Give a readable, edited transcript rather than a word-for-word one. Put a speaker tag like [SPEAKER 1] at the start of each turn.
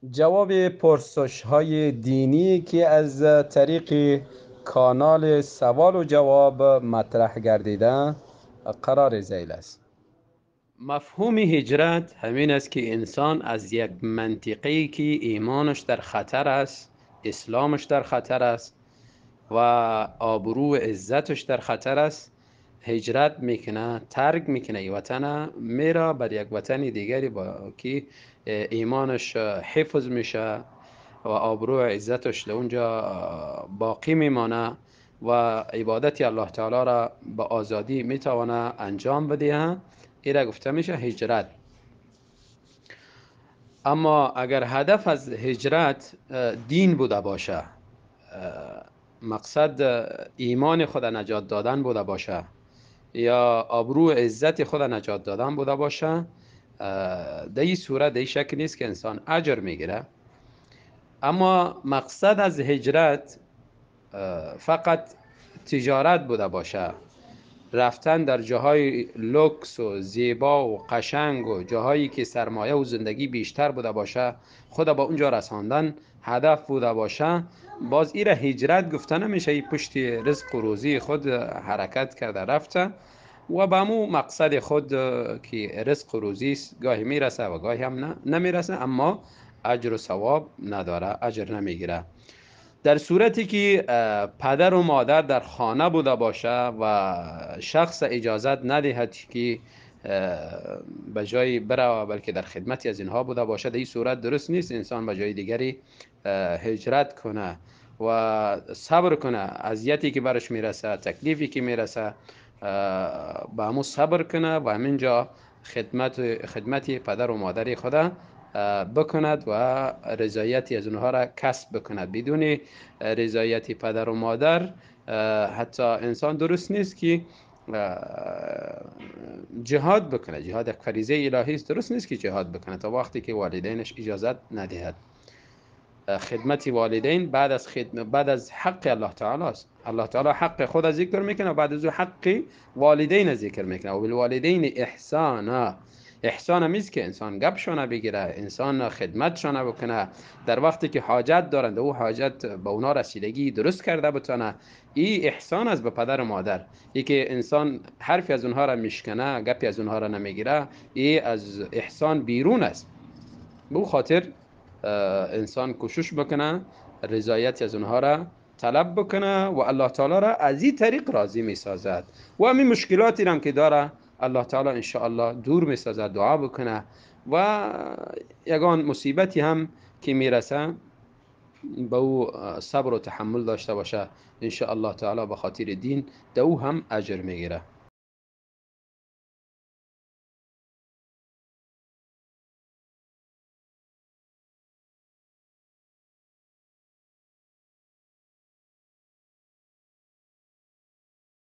[SPEAKER 1] جواب پرسش های دینی که از طریق کانال سوال و جواب مطرح گردیده قرار ذیل است. مفهوم هجرت همین است که انسان از یک منطقه‌ای که ایمانش در خطر است، اسلامش در خطر است و آبرو و عزتش در خطر است، هجرت میکنه، ترک میکنه وطن، میره بر یک وطن دیگری با که ایمانش حفظ میشه و آبرو و عزتش در اونجا باقی میمانه و عبادت الله تعالی را به آزادی میتونه انجام بده. این گفته میشه هجرت. اما اگر هدف از هجرت دین بوده باشه، مقصد ایمان خود نجات دادن بوده باشه یا آبرو عزت خود نجات دادن بوده باشه، در این صورت در این شکل نیست که انسان اجر میگیره. اما مقصد از هجرت فقط تجارت بوده باشه، رفتن در جاهای لوکس و زیبا و قشنگ و جاهایی که سرمایه و زندگی بیشتر بوده باشه خود با اونجا رساندن هدف بوده باشه، باز ایره هجرت گفته نمیشه. ای پشت رزق و روزی خود حرکت کرده رفته و به مو مقصد خود که رزق و روزی گاهی میرسه و گاهی هم نمیرسه، اما اجر و ثواب نداره، اجر نمیگیره. در صورتی که پدر و مادر در خانه بوده باشه و شخص اجازت ندهد که به جای بره بلکه در خدمتی از اینها بوده باشه، در این صورت درست نیست انسان به جای دیگری هجرت کنه و صبر کنه. اذیتی که برش میرسه، تکلیفی که میرسه، به همون صبر کنه و همینجا خدمت پدر و مادر خدا بکند و رضایتی از اونها را کسب بکند. بدون رضایت پدر و مادر حتی انسان درست نیست که جهاد بکنه. جهاد یک فریضه الهی است، درست نیست که جهاد بکنه تا وقتی که والدینش اجازت ندهد. خدمت والدین بعد از حق الله تعالی است. الله تعالی حق خود ذکر میکنه و بعد از حق والدین ذکر میکنه. و بالوالدین احسانا، احسان همیست که انسان گپشونه بگیره، انسان خدمتشونه بکنه در وقتی که حاجت دارند، او حاجت به اونا رسیدگی درست کرده بتونه. این احسان است به پدر و مادر. ای که انسان حرفی از اونها را میشکنه، گپی از اونها را نمیگیره، این از احسان بیرون است. به خاطر انسان کوشش بکنه رضایتی از اونها را طلب بکنه و الله تعالی را از این طریق راضی می سازد و همین مشکلاتی هم که داره الله تعالی ان شاء الله دور می سازد. دعا بکنه و یگان مصیبتی هم که میرسه به او صبر و تحمل داشته باشه، ان شاء الله تعالی به خاطر دین دو هم اجر میگیره.